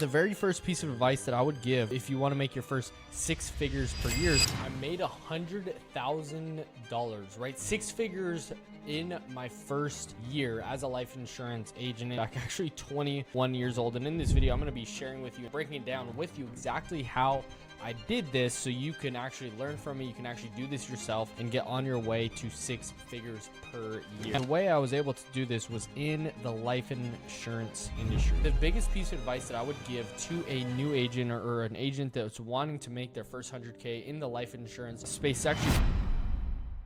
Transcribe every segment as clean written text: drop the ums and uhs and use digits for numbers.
The very first piece of advice that I would give if you want to make your first 6 figures per year, I made $100,000, right? 6 figures in my first year as a life insurance agent. I'm actually 21 years old. And in this video, I'm going to be sharing with you, breaking it down with you exactly how I did this so you can actually learn from me. You can actually do this yourself and get on your way to 6 figures per year. And the way I was able to do this was in the life insurance industry. The biggest piece of advice that I would give to a new agent or an agent that's wanting to make their first 100K in the life insurance space, actually,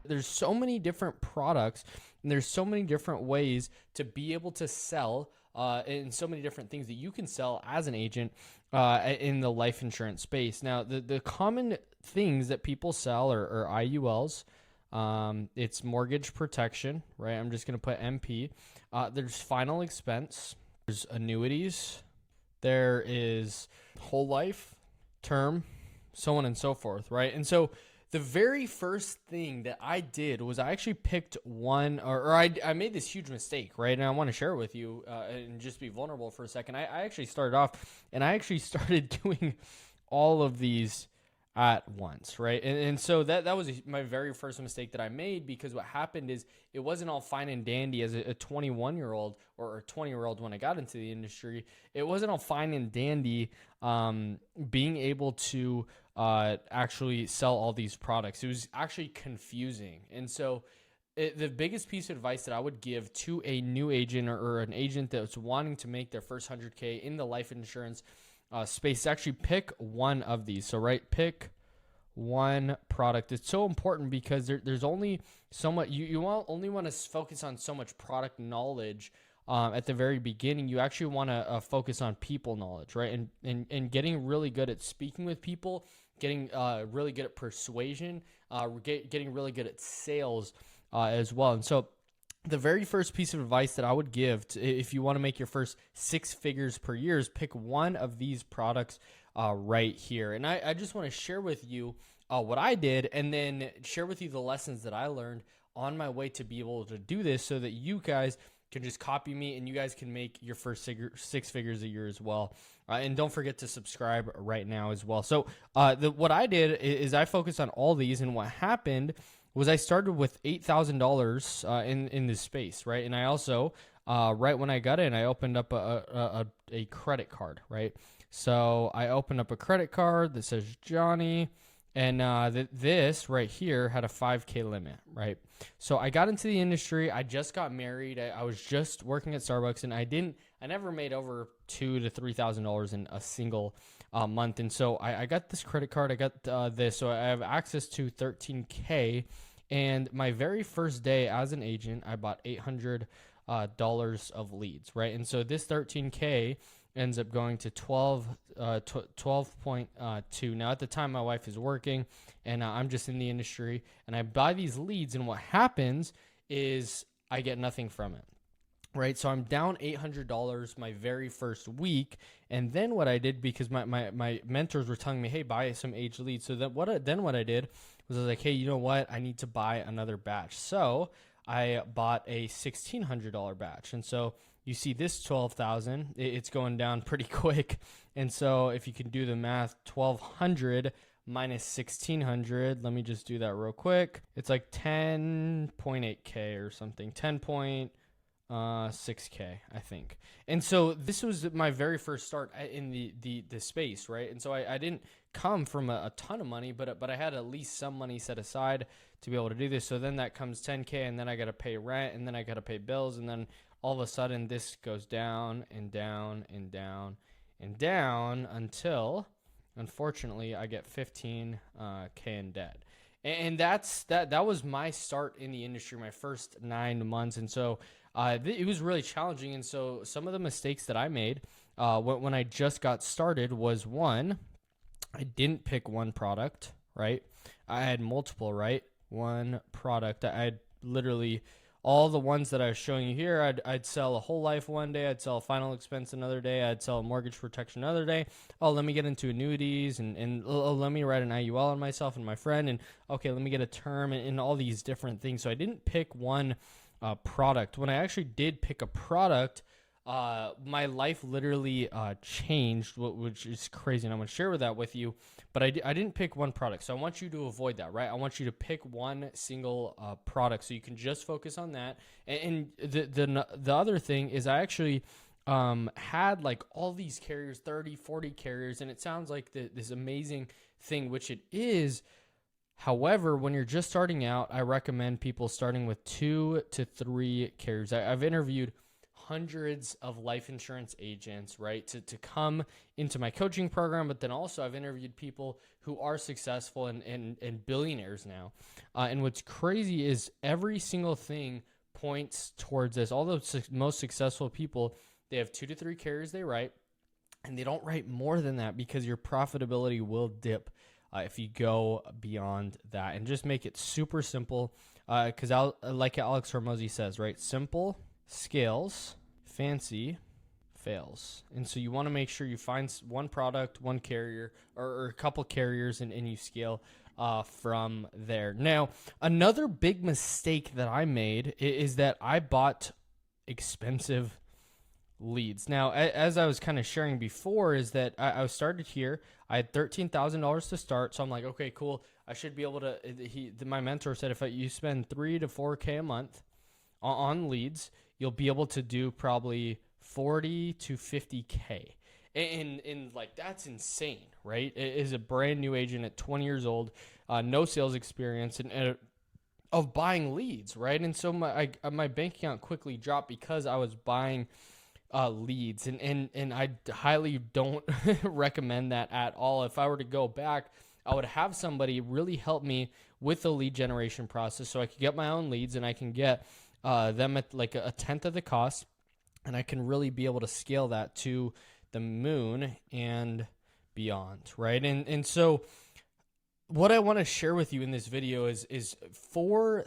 there's so many different products and there's so many different ways to be able to sell and so many different things that you can sell as an agent in the life insurance space. Now, the common things that people sell are IULs. It's mortgage protection, right? I'm just going to put MP. There's final expense. There's annuities. There is whole life, term, so on and so forth, right? And so the very first thing that I did was I actually picked one, or I made this huge mistake, right? And I want to share it with you and just be vulnerable for a second. I actually started off and I actually started doing all of these at once, right? And so that was my very first mistake that I made, because what happened is it wasn't all fine and dandy as a 21-year-old or a 20-year-old when I got into the industry. It wasn't all fine and dandy being able to actually sell all these products. It was actually confusing. And so the biggest piece of advice that I would give to a new agent or an agent that's wanting to make their first 100K in the life insurance space, actually pick one of these. So pick one product. It's so important because there's only so much, only want to focus on so much product knowledge at the very beginning. You actually want to focus on people knowledge, right? And getting really good at speaking with people, getting really good at persuasion, getting really good at sales as well. And so the very first piece of advice that I would give if you want to make your first 6 figures per year is pick one of these products right here. And I just want to share with you what I did, and then share with you the lessons that I learned on my way to be able to do this, so that you guys can just copy me and you guys can make your first 6 figures a year as well. And don't forget to subscribe right now as well. So what I did is I focused on all these, and what happened was I started with $8,000 in this space, right? And I also, right when I got in, I opened up a credit card, right? So I opened up a credit card that says Johnny, and this right here had a 5K limit, right? So I got into the industry. I just got married. I was just working at Starbucks, and I never made over $2,000 to $3,000 in a single month. And so I got this credit card. I got this, so I have access to $13K. And my very first day as an agent, I bought $800 of leads, right? And so this $13K ends up going to 12.2. Now, at the time, my wife is working, and I'm just in the industry, and I buy these leads, and what happens is I get nothing from it, right? So I'm down $800 my very first week. And then what I did, because my mentors were telling me, hey, buy some aged leads. So what I did was I was like, hey, you know what? I need to buy another batch. So I bought a $1,600 batch. And so you see this 12,000, it's going down pretty quick. And so if you can do the math, 1,200 minus 1,600, let me just do that real quick. It's like 10.8K or something, 10.6K, I think. And so this was my very first start in the space, right? And so I didn't come from a ton of money, but I had at least some money set aside to be able to do this. So then that comes 10K, and then I got to pay rent, and then I got to pay bills, and then all of a sudden this goes down and down and down and down until, unfortunately, I get 15K in debt. And that was my start in the industry, my first 9 months. And so it was really challenging. And so some of the mistakes that I made when I just got started was, one, I didn't pick one product, right? I had multiple, right? One product. I had literally all the ones that I was showing you here. I'd sell a whole life one day. I'd sell a final expense another day. I'd sell a mortgage protection another day. Oh, let me get into annuities, and let me write an IUL on myself and my friend. And okay, let me get a term, and all these different things. So I didn't pick one product. When I actually did pick a product, my life literally changed, which is crazy, and I'm going to share that with you. But I didn't pick one product, so I want you to avoid that, right? I want you to pick one single product so you can just focus on that. And the other thing is I actually had like all these carriers, 30, 40 carriers, and it sounds like this amazing thing, which it is. However, when you're just starting out, I recommend people starting with 2 to 3 carriers. I've interviewed hundreds of life insurance agents, right, to come into my coaching program, but then also I've interviewed people who are successful and billionaires now. And what's crazy is every single thing points towards this. All the most successful people, they have 2 to 3 carriers they write, and they don't write more than that because your profitability will dip if you go beyond that. And just make it super simple, because like Alex Hormozi says, right, simple scales, fancy fails. And so you want to make sure you find one product, one carrier, or a couple carriers, and you scale from there. Now, another big mistake that I made is that I bought expensive leads. Now, as I was kind of sharing before, is that I started here. I had $13,000 to start, so I'm like, okay, cool. I should be able to. My mentor said if you spend $3 to $4K a month on leads, you'll be able to do probably 40 to 50K. And like, that's insane, right? It is a brand new agent at 20 years old, no sales experience, and of buying leads, right? And so my bank account quickly dropped because I was buying leads, and I highly don't recommend that at all. If I were to go back, I would have somebody really help me with the lead generation process so I could get my own leads, and I can get them at like a tenth of the cost, and I can really be able to scale that to the moon and beyond, right? And so what I want to share with you in this video is 2 to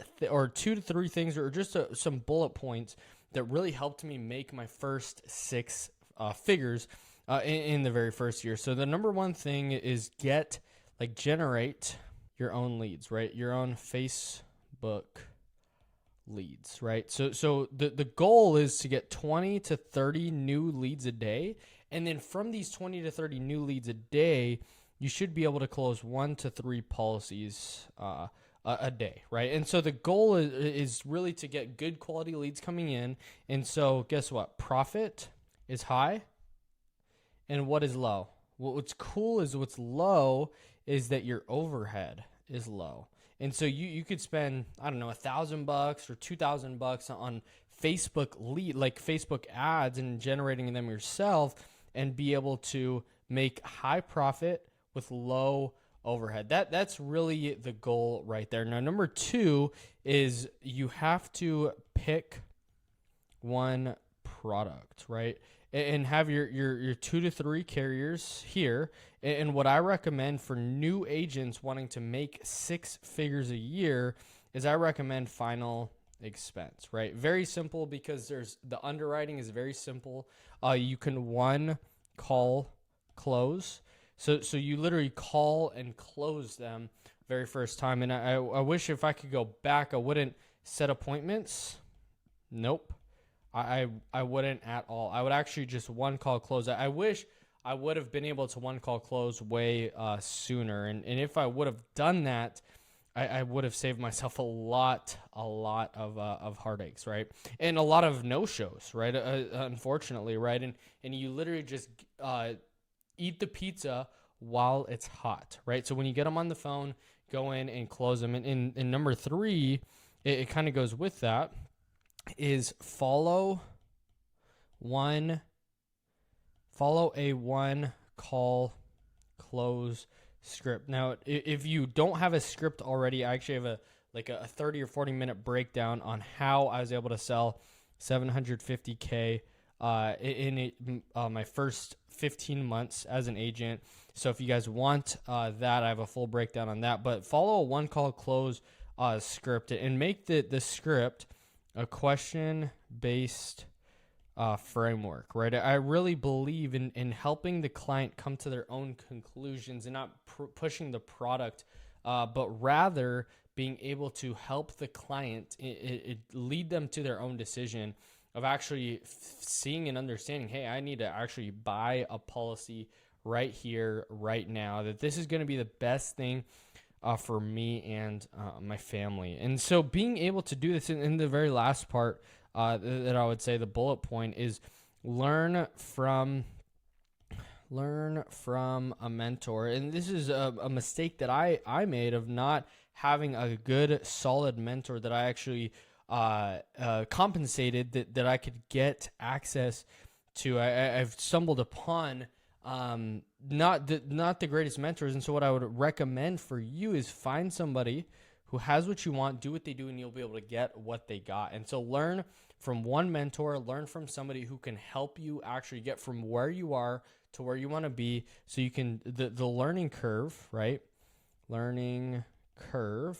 3 things, or just some bullet points that really helped me make my first 6 figures in the very first year. So the number one thing is generate your own leads, right? Your own Facebook leads, right? So the goal is to get 20 to 30 new leads a day. And then from these 20 to 30 new leads a day, you should be able to close 1 to 3 policies a day, right? And so the goal is really to get good quality leads coming in. And so guess what? Profit is high, and what is low? What's cool is what's low is that your overhead is low. And so you could spend, I don't know, $1,000 or $2,000 on Facebook ads and generating them yourself, and be able to make high profit with low overhead. That's really the goal right there. Now, number 2 is you have to pick one product, right? And have your 2 to 3 carriers here. And what I recommend for new agents wanting to make 6 figures a year is I recommend final expense, right? Very simple, because the underwriting is very simple. You can one call close. So you literally call and close them very first time. And I wish if I could go back, I wouldn't set appointments. Nope. I wouldn't at all. I would actually just one call close. I wish I would have been able to one call close way sooner. And if I would have done that, I would have saved myself a lot of heartaches, right? And a lot of no-shows, right? Unfortunately, right? And you literally just eat the pizza while it's hot, right? So when you get them on the phone, go in and close them. And number 3, it kind of goes with that, is follow a one call close script. Now, if you don't have a script already, I actually have a 30 or 40 minute breakdown on how I was able to sell 750K in my first 15 months as an agent. So if you guys want that, I have a full breakdown on that. But follow a one call close script, and make the script a question-based framework, right? I really believe in helping the client come to their own conclusions, and not pushing the product, but rather being able to help the client lead them to their own decision. of actually seeing and understanding, hey, I need to actually buy a policy right here, right now, that this is going to be the best thing for me and my family. And so being able to do this in the very last part that I would say, the bullet point, is learn from a mentor. And this is a mistake that I made, of not having a good solid mentor that I actually compensated that I could get access to. I've stumbled upon not the greatest mentors. And so what I would recommend for you is find somebody who has what you want, do what they do, and you'll be able to get what they got. And so learn from one mentor, learn from somebody who can help you actually get from where you are to where you want to be, so you can, the learning curve, right? Learning curve,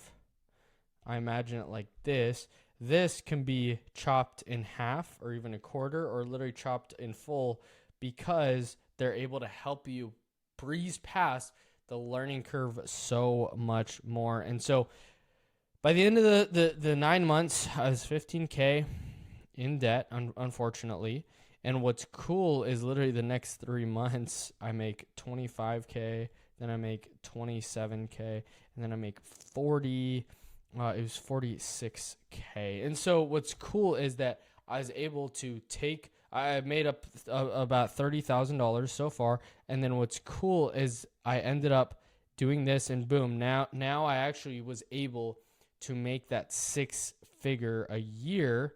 I imagine it like this. This can be chopped in half or even a quarter, or literally chopped in full, because they're able to help you breeze past the learning curve so much more. And so by the end of the 9 months, I was $15K in debt, unfortunately. And what's cool is literally the next 3 months, I make $25K, then I make $27K, and then I make it was $46K. And so what's cool is that I was able to I made up about $30,000 so far. And then what's cool is I ended up doing this, and boom, now I actually was able to make that six figure a year,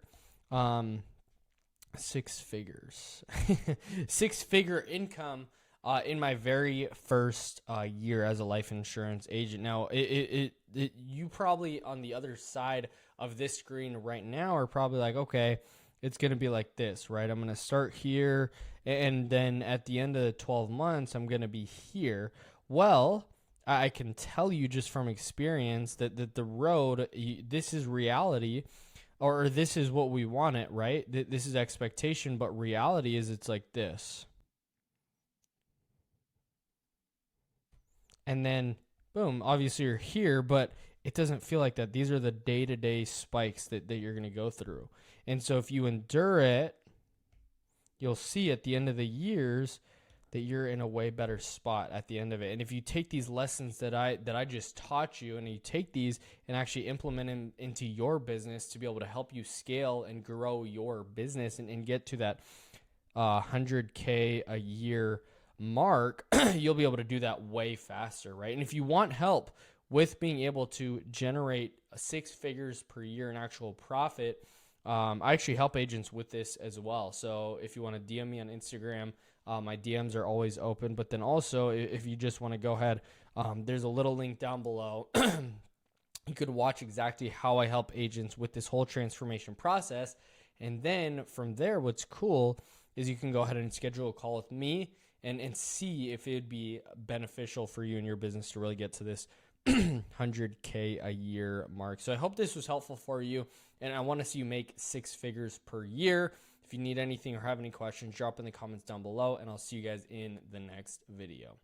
six figure income in my very first year as a life insurance agent. Now, you probably on the other side of this screen right now are probably like, okay, it's going to be like this, right? I'm going to start here, and then at the end of the 12 months, I'm going to be here. Well, I can tell you just from experience that the road, this is reality, or this is what we want it, right? This is expectation, but reality is it's like this. And then, boom, obviously you're here, but it doesn't feel like that. These are the day-to-day spikes that you're going to go through. And so if you endure it, you'll see at the end of the years that you're in a way better spot at the end of it. And if you take these lessons that I just taught you, and you take these and actually implement them into your business to be able to help you scale and grow your business and get to that 100K a year mark, you'll be able to do that way faster, right? And if you want help with being able to generate 6 figures per year in actual profit, I actually help agents with this as well. So if you want to DM me on Instagram, my DMs are always open. But then also, if you just want to go ahead, there's a little link down below. You could watch exactly how I help agents with this whole transformation process. And then from there, what's cool is you can go ahead and schedule a call with me and see if it would be beneficial for you and your business to really get to this 100K a year mark. So I hope this was helpful for you, and I want to see you make 6 figures per year. If you need anything or have any questions, drop in the comments down below, and I'll see you guys in the next video.